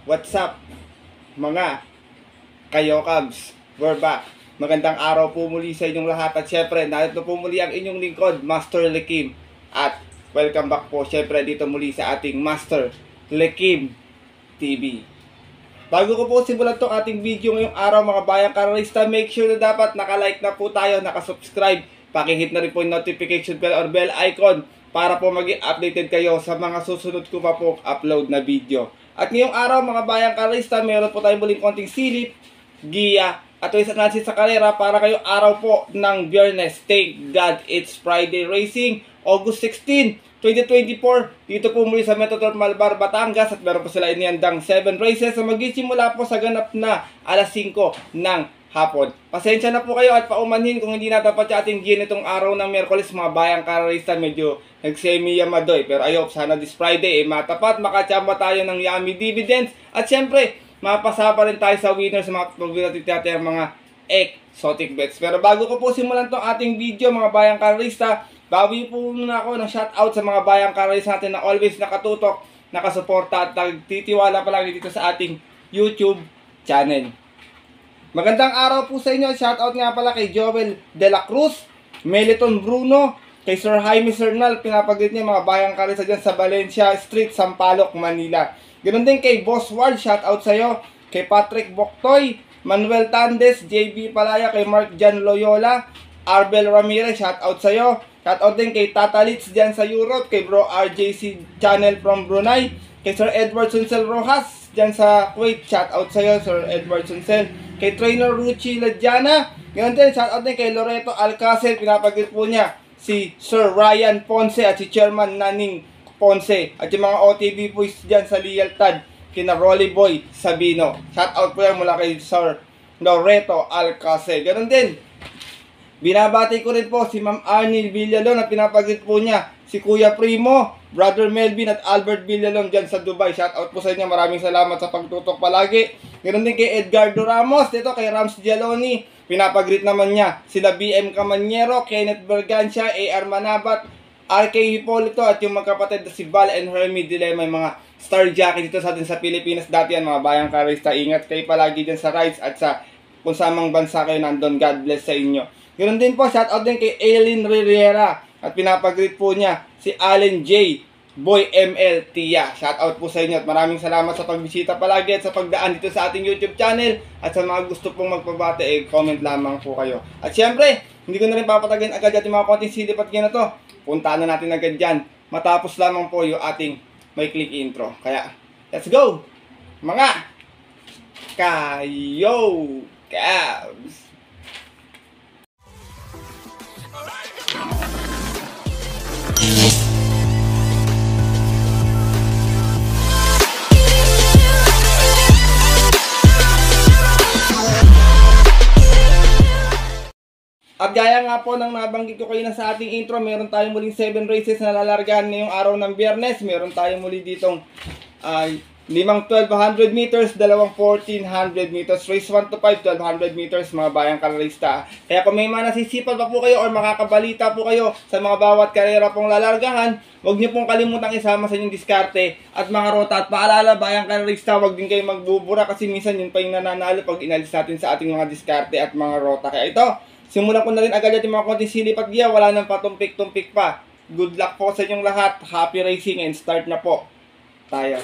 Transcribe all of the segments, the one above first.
What's up, mga Kayokabs? We're back. Magandang araw po muli sa inyong lahat. At syempre, narito po muli ang inyong lingkod, Master Lekim. At welcome back po syempre dito muli sa ating Master Lekim TV. Bago ko po simulan itong ating video ngayong araw mga bayang karalista, make sure na dapat nakalike na po tayo, nakasubscribe. Pakihit na rin po yung notification bell or bell icon para po maging updated kayo sa mga susunod ko pa po upload na video. At ngayong araw mga bayang karalista, meron po tayong muling konting silip, giya, at isang ansis sa karera para kayo araw po ng Biyernes. Thank God it's Friday Racing, August 16, 2024. Dito po muli sa Metro Malbar, Batangas. At meron po sila iniandang 7 races na magsisimula po sa ganap na alas 5 ng hapon. Pasensya na po kayo at paumanhin kung hindi natapat sa ating giya nitong araw ng Miyerkules mga bayang karalista. Medyo nagsemi-yamadoy. Pero ayop, sana this Friday matapat, makachamba tayo ng yummy dividends. At syempre, mapasaba rin tayo sa winners sa mga mga exotic bets. Pero bago ko po simulan tong ating video mga bayang karalista, bawi po muna ako ng shoutout sa mga bayang karalista natin na always nakatutok, nakasuporta at nagtitiwala palagi dito sa ating YouTube channel. Magandang araw po sa inyo. Shoutout nga pala kay Joel De La Cruz, Meliton Bruno, kay Sir Jaime Cernal, pinapagrit niya mga bayang karalista dyan sa Valencia Street, Sampaloc, Manila. Ganoon din kay Boss Ward, shoutout sa iyo. Kay Patrick Boktoy, Manuel Tandes, JB Palaya, kay Mark Jan Loyola, Arbel Ramirez, shoutout sa iyo. Shoutout din kay Tata Litz dyan sa Europe, kay Bro RJC Channel from Brunei, kay Sir Edward Sunsel Rojas dyan sa Kuwait, shoutout sa iyo Sir Edward Sunsel. Kay Trainer Ruchi Ladjana, ganoon din, shoutout din kay Loreto Alcacel, pinapagrit po niya si Sir Ryan Ponce at si Chairman Naning Ponce at yung mga OTB boys dyan sa Lealtad, kina Rolly Boy Sabino. Shoutout po yan mula kay Sir Loreto Alcacel. Ganon din, binabati ko rin po si Ma'am Arnie Villalon at pinapagrit po niya si Kuya Primo, Brother Melvin at Albert Villalon dyan sa Dubai. Shoutout po sa inyo, maraming salamat sa pagtutok palagi. Ganon din kay Edgardo Ramos, dito kay Rams Gialoni, pinapagrit naman niya sila BM Camanyero, Kenneth Bergancia, AR Manabat, RK Hipolito at yung magkapatid na si Val and Hermie Dilema, yung mga star jockey dito sa atin sa Pilipinas dati yan mga bayang karalista. Ingat kayo palagi dyan sa rides at sa kung samang bansa kayo nandun. God bless sa inyo. Ganoon din po, shoutout din kay Aileen Rivera at pinapagrit po niya si Allen J. Boy ML Tia. Shoutout po sa inyo at maraming salamat sa pagbisita palagi at sa pagdaan dito sa ating YouTube channel. At sa mga gusto pong magbabate, comment lamang po kayo. At syempre, hindi ko na rin papatagin agad yung mga konting silip at gina to. Puntaan na natin agad dyan. Matapos lamang po yung ating may click intro. Kaya, let's go! Mga Kayokabs! At gaya nga po ng nabanggit ko kayo na sa ating intro, meron tayong muling 7 races na lalargahan ngayong araw ng Biyernes. Meron tayong muli ditong 5 1200 meters, dalawang 1400 meters. Race 1 to 5, 1200 meters mga bayang karalista. Kaya kung may mga nasisipan pa po kayo or makakabalita po kayo sa mga bawat karera pong lalargahan, huwag niyo pong kalimutang isama sa inyong diskarte at mga rota. At paalala bayang karalista, huwag din kayo magbubura kasi minsan yun pa yung nananalo pag inalis natin sa ating mga diskarte at mga rota. Kaya ito, simulan ko na rin agad yung mga konting silip at giya. Wala nang patumpik-tumpik pa. Good luck po sa inyong lahat. Happy racing and start na po tayo.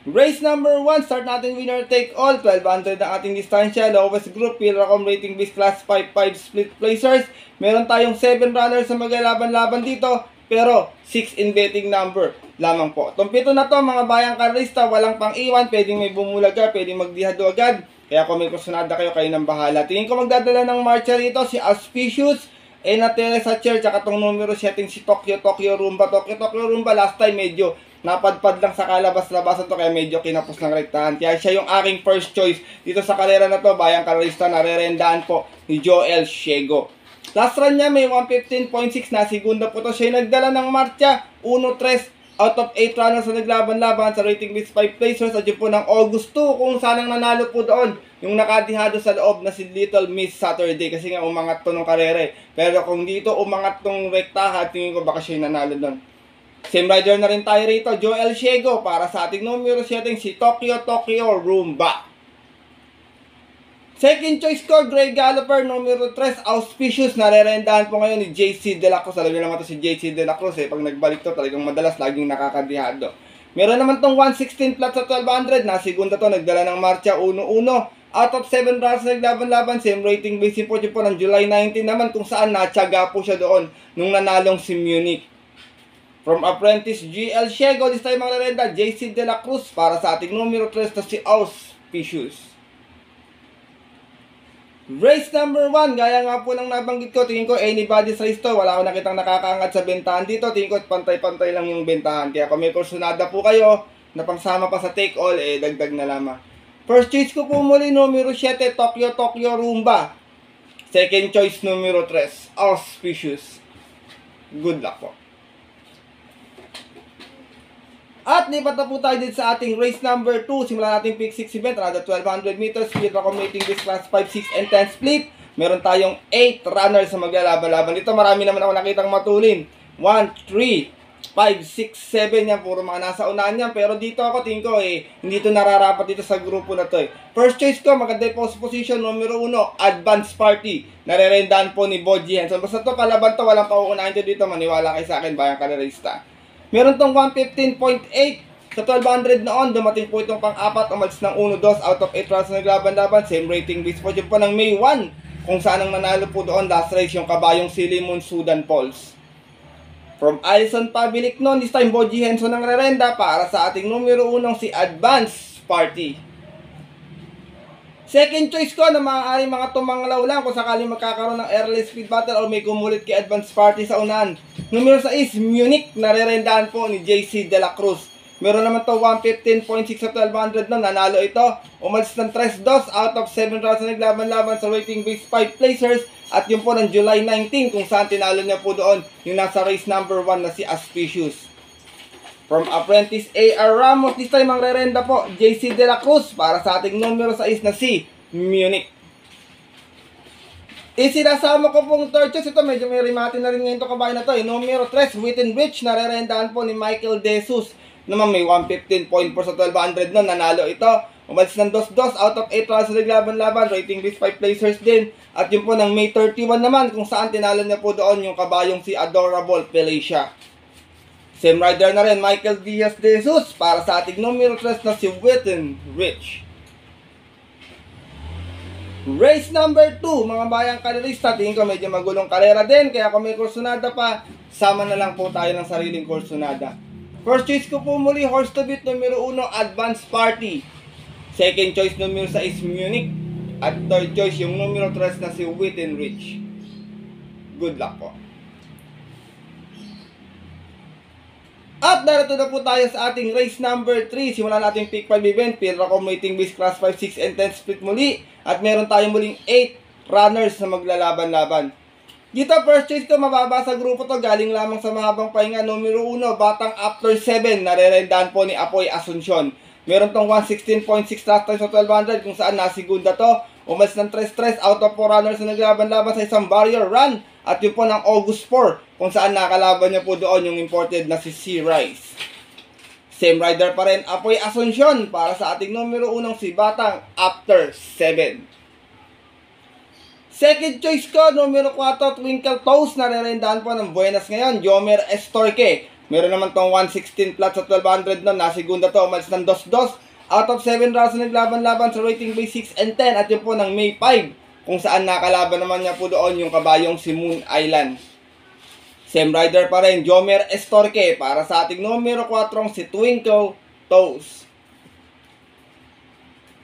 Race number 1. Start natin winner take all. 1200 ang ating distansya. Lowest group. Pilracom rating base class 5-5 split placers. Meron tayong 7 runners na maglalaban-laban dito. Pero 6 in betting number lamang po. Itong pito na to mga bayang karalista, walang pang iwan. Pwedeng may bumulaga, pwedeng magdihado agad. Kaya kung may kusunada kayo, kayo nang bahala. Tingin ko magdadala ng marcha rito si Auspicious, Enatele sa chair, tsaka itong numero 7 si Tokyo Rumba. Tokyo Rumba last time medyo napadpad lang sa kalabas-labasan to, kaya medyo kinapos ng rektahan. Kaya siya yung aking first choice dito sa karera na to, bayang karalista, narerendaan po ni Joel Shego. Last run niya may 115.6 na segunda po to. Siya yung nagdala ng marcha, 1-3 out of 8 runners na naglaban-laban sa rating list 5 placers. At yun po ng August 2 kung sanang nanalo po doon yung nakadihado sa loob na si Little Miss Saturday, kasi nga umangat to nung karere. Pero kung dito umangat tong rektahan, tingin ko baka siya yung nanalo doon. Same rider na rin tayo rito, Joel Ciego, para sa ating numero 7, si Tokyo Rumba. Second choice ko, Grey Galloper, numero 3, Auspicious. Narerendahan po ngayon ni JC De La Cruz. Alam niyo naman to si JC De La Cruz pag nagbalik to, talagang madalas, laging nakakadihado. Meron naman tong 116 flat sa 1200, na segunda to, nagdala ng marcha 1-1. Out of 7 rounds naglaban-laban, same rating base po ng July 19 naman, kung saan natsaga po siya doon nung nanalong si Munich. From Apprentice, GL Ciego, this time ang narenda, JC De La Cruz, para sa ating numero 3 na si Auspicious. Race number 1, gaya nga po ng nabanggit ko, tingin ko anybody's race to. Wala akong nakitang nakakaangat sa bentahan dito. Tingin ko pantay-pantay lang yung bentahan. Kaya kung may kursunada po kayo na pangsama pa sa take all, dagdag na lamang. First choice ko po muli, numero 7, Tokyo Rumba. Second choice, numero 3, Auspicious. Good luck po. At lipat na po tayo dito sa ating race number 2. Simulan natin pick 6 event, another 1200 meters, speed accommodating this class 5, 6, and 10 split. Meron tayong 8 runners na maglalaban-laban. Dito marami naman ako nakitang matulin. 1, 3, 5, 6, 7 yan. Puro mga nasa unahan yan. Pero dito ako tingin ko hindi ito nararapat dito sa grupo na to First choice ko, maganda yung post position, numero 1, Advance Party. Narerendahan po ni Boji Henson. Basta to kalaban to, walang pauunahan dito. Maniwala kayo sa akin, bayang kalerista. Meron tong 115.8 sa 1200 noon. Dumating po itong pang-apat, umalis ng 1-2 out of 8 rounds na naglaban-laban. Same rating base po dyan po ng May 1, kung saan ang nanalo po doon last race yung kabayong si Limon Sudan Pulse. From Alison Pabilik noon, this time Boji Henson ang rerenda, para sa ating numero 1 si Advance Party. Second choice ko na maaaring mga tumanglaw lang kung sakaling magkakaroon ng early speed battle o may kumulit kay Advance Party sa unahan. Numero 6, Munich, narerendahan po ni JC De La Cruz. Meron naman to 115.6 sa 1200 na nanalo ito. Umalis ng 3-2 out of 7 rounds na naglaban-laban sa rating base 5 placers. At yun po ng July 19, kung saan tinalo niya po doon yung nasa race number 1 na si Auspicious. From Apprentice, A.R. Ramos, this time ang rerenda po, JC De La Cruz, para sa ating numero 6 na si Munich. Isinasama ko pong third choice. Ito medyo may rimati na rin ngayon ito kabayan na ito Numero 3, Within Reach, narerendahan po ni Michael De Jesus. Naman may 115.4 sa 1200 nun, nanalo ito. Umalis ng 2-2 out of 8 rounds na naglaban-laban, rating base 5 placers din. At yun po ng May 31 naman, kung saan tinalo niya po doon yung kabayong si Adorable Felicia. Same rider na rin, Michael Diaz De Jesus, para sa ating numero 3 na si Within Rich. Race number 2, mga bayang kalerista, tingin ko medyo magulong karera din, kaya kung may kursunada pa, sama na lang po tayo ng sariling kursunada. First choice ko po muli, horse to beat, numero 1, Advance Party. Second choice, numero 6, Munich. At third choice, yung numero 3 na si Within Rich. Good luck po. At narito na po tayo sa ating race number 3. Simulan natin pick 5 event. Field accommodating base class 5, 6, and 10 split muli. At meron tayong muling 8 runners na maglalaban-laban. Dito first choice ko, mababa sa grupo to. Galing lamang sa mahabang pahinga. Numero 1, Batang After 7. Narerendahan po ni Apoy Asuncion. Meron tong 116.6 last time sa 1200, kung saan nasigunda to. Umalis ng 3-3 out of 4 runners na naglaban-laban sa isang barrier run. At yun po ng August 4, kung saan nakalaban niya po doon yung imported na si C. Rice. Same rider pa rin, Apoy Asuncion, para sa ating numero 1 si Batang After 7. Second choice ko, numero 4, Twinkle Toes, narerendahan po ng Buenas ngayon, Jomer Estorque. Meron naman tong 116 flat sa 1200 nun, nasigunda to, umalis ng 2-2. Out of 7 rounds na naglaban-laban sa rating base 6 and 10, at yun po ng May 5. Kung saan nakalaban naman niya po doon yung kabayong si Moon Island. Same rider pa rin, Jomer Estorque, para sa ating numero 4 si Twinkle Toes.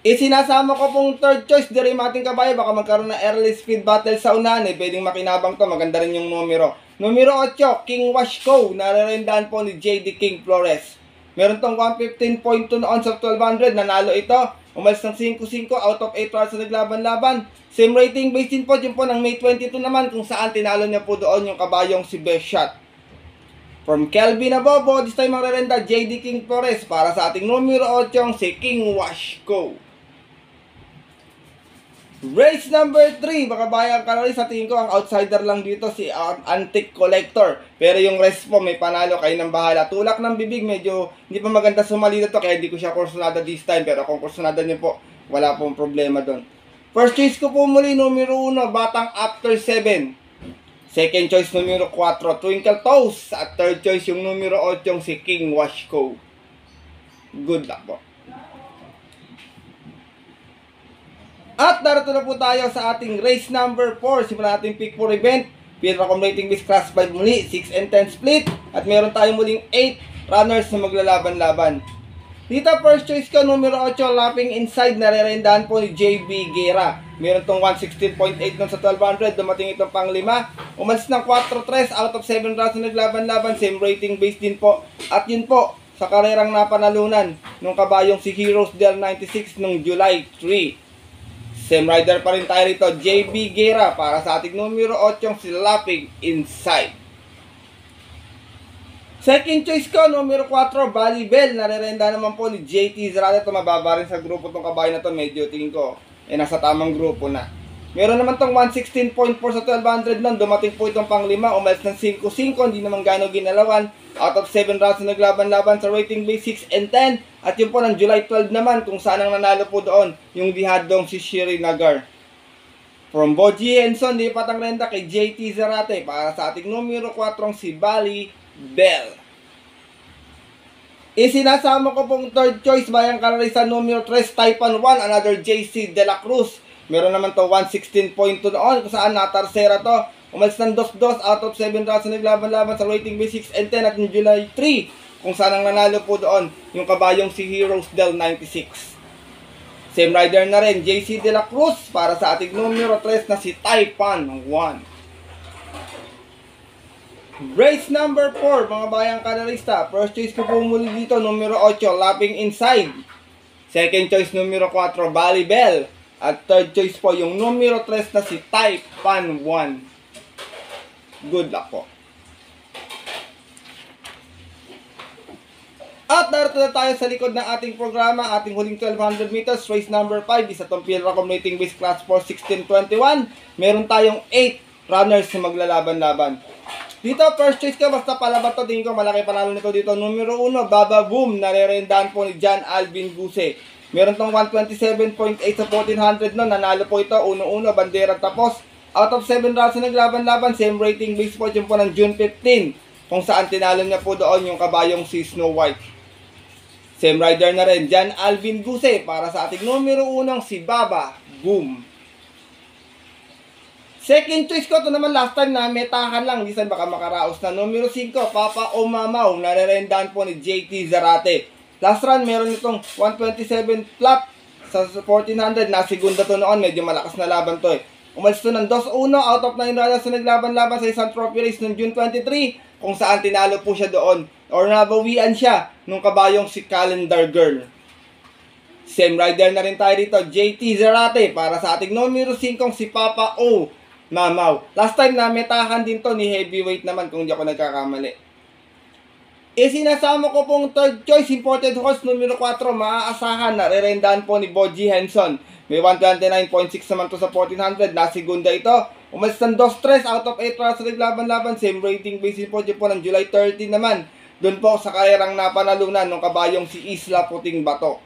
Isinasama ko pong third choice, di rin ating kabayo, baka magkaroon ng early speed battle sa unahan pwedeng makinabang to, maganda rin yung numero. Numero 8, King Washco, narerendahan po ni J.D. King Flores. Meron tong 115.2 noon sa 1200, nanalo ito. Umalis ng 5-5 out of 8 rounds na naglaban-laban. Same rating base din po, yun po ng May 22 naman, kung saan tinalo niya po doon yung kabayong si Best Shot. From Kelvin Abobo, this time ang rerenda, J.D. King Flores, para sa ating numero 8 si King Washco. Race number 3, mga bayang kalori, sa tingin ko ang outsider lang dito si Antique Collector. Pero yung rest po may panalo, kayo ng bahala. Tulak ng bibig, medyo hindi pa maganda sumali to, kaya hindi ko siya kursunada this time. Pero kung kursunada niyo po, wala pong problema doon. First choice ko po muli, numero 1, Batang After 7. Second choice, numero 4, Twinkle Toes. At third choice, yung numero 8, si King Washco. Good luck po. At darito na po tayo sa ating race number 4. Simulan natin pick 4 event. Pinaka rating base class 5 muli, 6 and 10 split. At meron tayong muling 8 runners na maglalaban-laban. Dito first choice ko, numero 8, Lapping Inside. Narerendahan po ni JB Guerra. Meron tong 116.8 nun sa 1200. Dumating itong pang 5. Umalis ng 4-3 out of 7 runs na naglaban-laban. Same rating base din po. At yun po, sa karerang napanalunan nung kabayong si Heroes Del 96 nung July 3. Same rider pa rin tayo rito, JB Guerra, para sa ating numero 8, si Lapping Inside. Second choice ko, numero 4, Bali Bell. Narerenda naman po ni JT Zerate. Ito mababa rin sa grupo tong kabayo na to. Medyo tingin ko, nasa tamang grupo na. Meron naman tong 116.4 sa 1200 nun. Dumating po itong pang 5. Umalis ng 5-5. Hindi naman gano'ng ginalawan. Out of 7 rounds na naglaban-laban sa rating base 6 and 10. At yun po ng July 12 naman, kung saan ang nanalo po doon, yung dihadong si Shiri Nagar. From Boji Henson, lipat ang renda kay JT Zerate para sa ating numero 4, si Bali Bell. Isinasama ko pong third choice, bayang kalari sa numero 3, Taipan 1, another JC De La Cruz. Meron naman to 116.2 noon, kung saan natarsera to. Umalis ng 2-2 out of 7 rounds na naglaban-laban sa rating base 6 and 10 at yung July 3, kung saan ang nanalo po doon, yung kabayong si Heroes Del 96. Same rider na rin, JC De La Cruz, para sa ating numero 3 na si Taipan 1. Race number 4, mga bayang kanalista. First choice ko po muli dito, numero 8, Lapping Inside. Second choice, numero 4, Bali Bell. At third choice po, yung numero 3 na si Taipan 1. Good luck po. At narito na tayo sa likod ng ating programa, ating huling 1200 meters, race number 5, isa tong Pilracom rating base class for 1621. Meron tayong 8 runners na maglalaban-laban. Dito, first choice ko, basta palabat to, tingin ko malaki panalo nito dito. Numero 1, Baba Boom, narerendahan po ni John Alvin Guse. Meron tong 127.8 sa 1400 no, nanalo po ito, 1-1, bandera tapos. Out of 7 rounds na naglaban-laban, same rating base po yung po ng June 15, kung saan tinalo niya po doon yung kabayong si Snow White. Same rider na rin, John Alvin Guse, para sa ating numero 1, si Baba Boom. Second choice ko, ito naman last time na metahan lang, minsan baka makaraos na. Numero 5, Papa Omamaw, narerendahan po ni JT Zerate. Last run, meron itong 127 flat sa 1400, na segunda to noon, medyo malakas na laban to eh. Umalis to ng 2-1 out of 9 runners na naglaban-laban sa isang trophy race noong June 23, kung saan tinalo po siya doon, or nabawian siya nung kabayong si Calendar Girl. Same rider na rin tayo dito, JT Zerate, para sa ating numero 5, si Papa O Mamaw. Last time na metahan din to ni heavyweight naman, kung di ako nagkakamali. Sinasama ko pong third choice, imported horse, numero 4, maaasahan, narerendahan po ni Boji Henson. May 129.6 naman to sa 1400, na segunda ito. Umalis ng 2-3 out of 8 rounds na naglaban-laban, same rating base po ng July 30 naman. Doon po sa karerang napanalunan ng kabayong si Isla Puting Bato.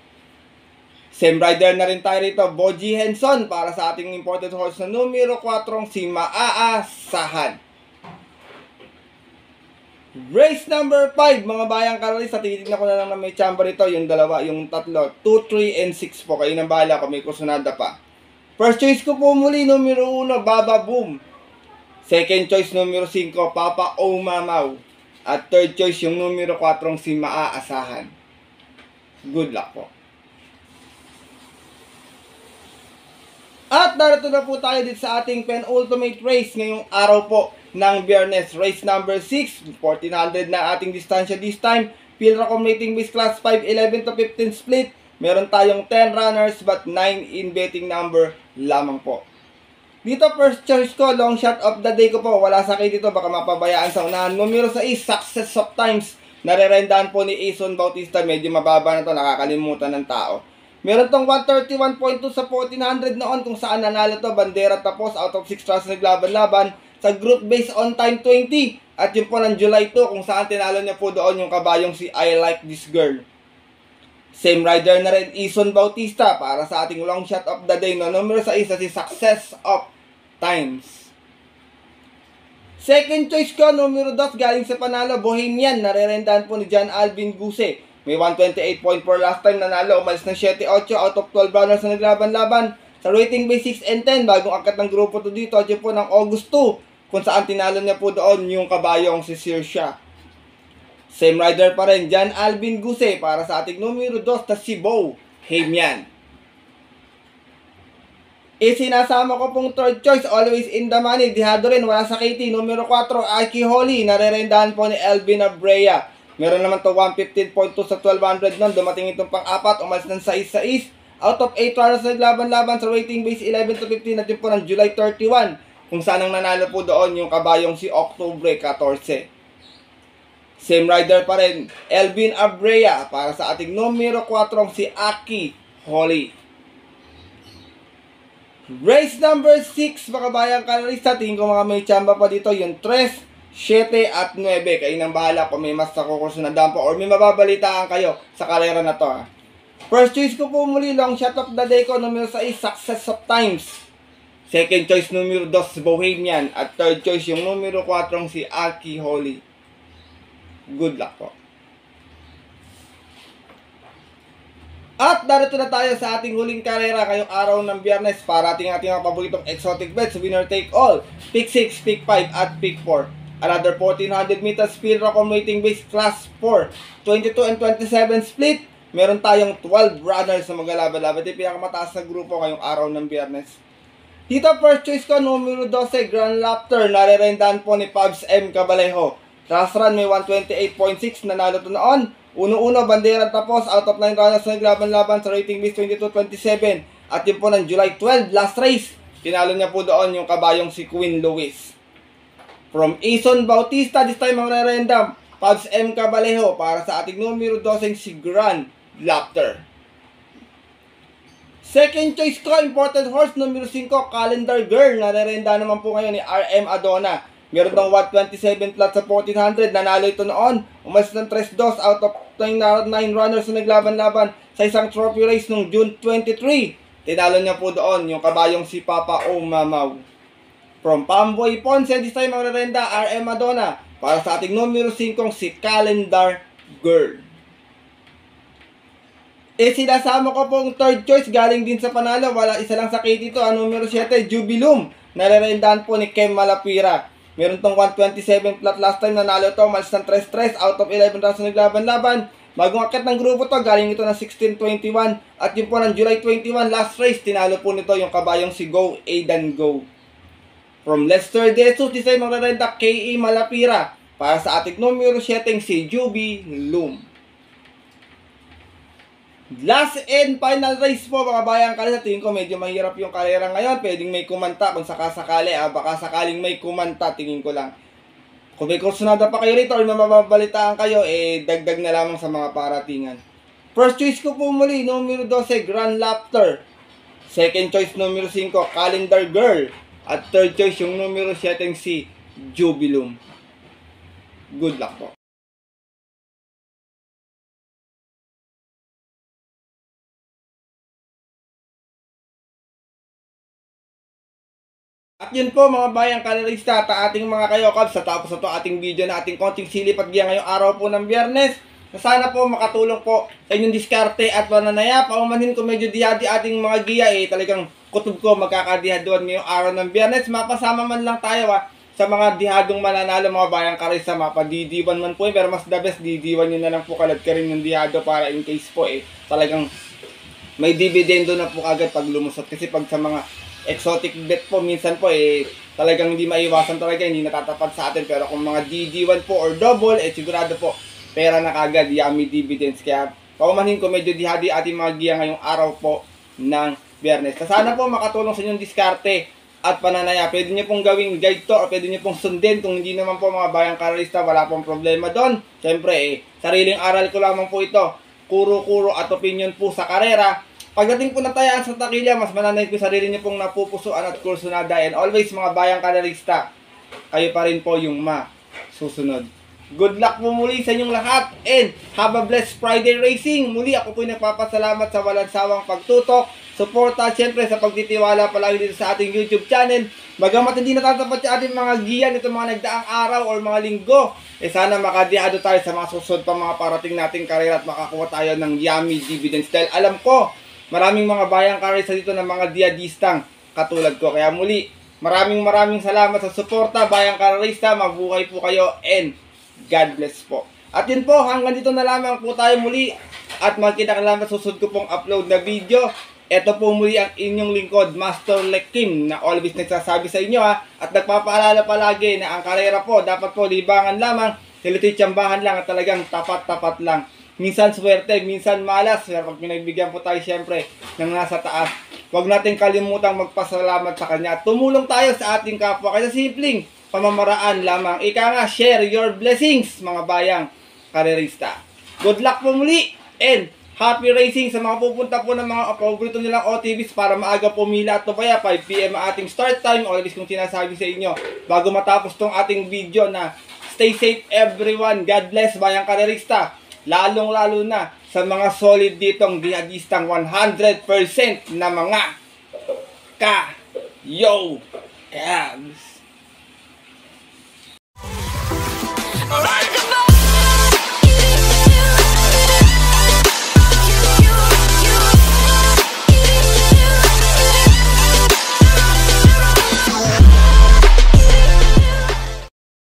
Same rider na rin tayo rito, Boji Henson, para sa ating imported horse na numero 4, si Maaasahan. Race number 5, mga bayang kalorista, titignan ko na lang na may chamber ito, yung dalawa, yung tatlo, 2, 3, and 6 po, kayo nang bahala kung may kursunada pa. First choice ko po muli, numero 1, Baba Boom. Second choice, numero 5, Papa O Mamaw. At third choice, yung numero 4, si Maaasahan. Good luck po. At narito na po tayo dito sa ating penultimate race ngayong araw po ng Biyernes. Race number 6, 1400 na ating distansya this time. Pilracom rating base class 5, 11 to 15 split. Meron tayong 10 runners but 9 in betting number lamang po. Dito first choice ko, long shot of the day ko po. Wala sakit dito, baka mapabayaan sa unahan. Numero 6, Success of Times. Narerendahan po ni Ason Bautista. Medyo mababa na to, nakakalimutan ng tao. Meron tong 131.2 sa 1400 noon kung saan nanalo to, bandera tapos out of 6 rounds naglaban-laban sa group based on time 20. At yun po ng July 2 kung saan tinalo niya po doon yung kabayong si I Like This Girl. Same rider na rin, Ison Bautista para sa ating long shot of the day no, numero 6 na si Success of Times. Second choice ko, numero 2 galing sa panalo, Bohemian, narerendahan po ni John Alvin Guse. May 128.4 last time nanalo, umalis ng 7-8 out of 12 runners na naglaban-laban. Sa rating base 6 and 10, bagong akat ng grupo to dito, dyan po ng August 2, kung saan tinalo niya po doon yung kabayong si Sirsha. Same rider pa rin, John Alvin Guse para sa ating numero 2 na si Bohemian. Sinasama ko pong third choice, always in the money, dihado rin, wala sa KT, numero 4, Aki Holly, narerendahan po ni Elvin Abrea. Meron naman to 115.2 sa 1200 nun, dumating itong pang-apat, umalis ng 6-6, out of 8 runners na naglaban-laban sa rating base 11 to 15 natin po ng July 31, kung saan ang nanalo po doon yung kabayong si October 14. Same rider pa rin, Elvin Abrea, para sa ating numero 4 si Aki Holly. Race number 6, mga bayang kalarista, tingin ko mga may chamba pa dito, yung 3, 7 at 9. Kayo nang bahala kung may mas nakukusunadaan po or may mababalitaan kayo sa karera na to. First choice ko po muli, long shot of the day ko, numero 6, Success of Times. Second choice, numero 2, Bohemian. At third choice, yung numero 4, si Aki Holly. Good luck po. At darito na tayo sa ating huling karera ngayong araw ng Biyernes para ating paboritong exotic bets, winner take all, pick 6, pick 5 at pick 4. Another 1400 meters speed rock on waiting base class 4, 22 and 27 split. Meron tayong 12 runners na maglalaban-laban. Ito yung pinakamataas na grupo ngayong araw ng Biyernes. Dito first choice ko, numero 12, Grand Laughter, narerendahan po ni Pabs M. Cabalejo. Last run may 128.6, nanalo to noon. Uno-uno, bandera tapos, out of 9 runners na naglaban-laban sa rating base 22-27. At yun po ng July 12, last race, tinalo niya po doon yung kabayong si Queen Louis. From Ison Bautista, this time ang re-random, Pabs M. Cabalejo para sa ating numero 12 si Grand Laughter. Second choice ko, important horse, numero 5, Calendar Girl, na re-renda naman po ngayon ni RM Adona. Meron daw 127 flat sa 1400, nanalo ito noon, umalis ng 3-2 out of 9 runners na naglaban-laban sa isang trophy race noong June 23. Tinalo niya po doon yung kabayong si Papa O Mamaw. From Pamboy Ponce, this time ang rerenda, RM Madonna, para sa ating numero 5, si Calendar Girl. Sinasama ko pong third choice, galing din sa panalo, wala isa lang sa KT ito, ang numero 7, Jubilum, narerendahan po ni Kem Malapira. Meron tong 127 flat last time, nanalo ito, malis ng 3-3, out of 11 rounds na naglaban-laban. Bagong akit ng grupo to, galing ito ng 16-21, at yun po ng July 21, last race, tinalo po nito yung kabayong si Go Aidan Go. From Lester Jesus, this time magre-renta K.E. Malapira para sa ating numero 7 si Jubilum. Last and final race po mga bayang kalisa. Tingin ko medyo mahirap yung karera ngayon. Pwedeng may kumanta kung sakasakali. Baka sakaling may kumanta, tingin ko lang. Kung may kursunada pa kayo rito or may mababalitaan kayo, dagdag na lamang sa mga paratingan. First choice ko po muli, numero 12, Grand Laughter. Second choice, numero 5, Calendar Girl. At third choice, yung numero 7 si Jubilum. Good luck po. At yun po mga bayang kalerista at ating mga kayokabs, sa tapos na ito ating video na ating konting silip at giya ngayong araw po ng Biyernes. Sana po makatulong po sa inyong diskarte at pananaya. Paumanhin ko medyo dihadi ating mga giya talagang kutob ko magkakadihaduan ngayong araw ng Biyernes. Mapasama man lang tayo sa mga dihadong mananalo mga bayang kalerista. Mapadidiwan man po pero mas the best didiwan nyo na lang po kalad ka rin yung dihado para in case po talagang may dividendo na po agad pag lumusot. Kasi pag sa mga exotic bet po minsan po talagang hindi maiwasan talaga, hindi natatapat sa atin. Pero kung mga DD1 po or double sigurado po pera na kagad, yummy dividends. Kaya paumanhin ko medyo dihadi ating mga giya ngayong araw po ng Biyernes. Sana po makatulong sa inyong diskarte at pananaya. Pwede nyo pong gawing guide to o pwede nyo pong sundin. Kung hindi naman po mga bayang karalista, wala pong problema doon. Siyempre sariling aral ko lamang po ito. Kuro-kuro at opinion po sa karera. Pagdating po ng tayaan sa takilya, mas mananay ko sarili niyo pong napupusuan at kursunada. And always mga bayang kalerista, kayo pa rin po yung susunod. Good luck po muli sa inyong lahat and have a blessed Friday racing. Muli ako po nagpapasalamat sa walang sawang pagtutok, suporta, siyempre sa pagtitiwala palagi dito sa ating YouTube channel. Bagamat hindi natatapat sa ating mga giyan ito mga nagdaang araw or mga linggo, sana makadiado tayo sa mga susunod pa mga parating nating karera at makakuha tayo ng yummy dividends. Dahil alam ko, maraming mga bayang karera dito ng mga diadistang katulad ko. Kaya muli, maraming salamat sa suporta, bayang karerista. Mabuhay po kayo and God bless po. At yun po, hanggang dito na lamang po tayo muli. At magkita ka lang sa susunod ko pong upload na video. Ito po muli ang inyong lingkod, Master Lekim, na always nagsasabi sa inyo at nagpapaalala palagi na ang karera po, dapat po libangan lamang, silito'y tiyambahan lang at talagang tapat-tapat lang. Minsan swerte, minsan malas, pero pag pinagbigyan po tayo siyempre ng nasa taas, huwag natin kalimutang magpasalamat sa Kanya at tumulong tayo sa ating kapwa. Kaya simpleng pamamaraan lamang. Ika nga, share your blessings, mga bayang karerista. Good luck po muli and happy racing sa mga pupunta po ng mga paborito nilang OTVs para maaga pumila at tupaya. 5 PM ang ating start time. Always kong sinasabi sa inyo bago matapos tong ating video na stay safe everyone. God bless bayang karerista. Lalong-lalo na sa mga solid ditong diadistang 100% na mga Cabs.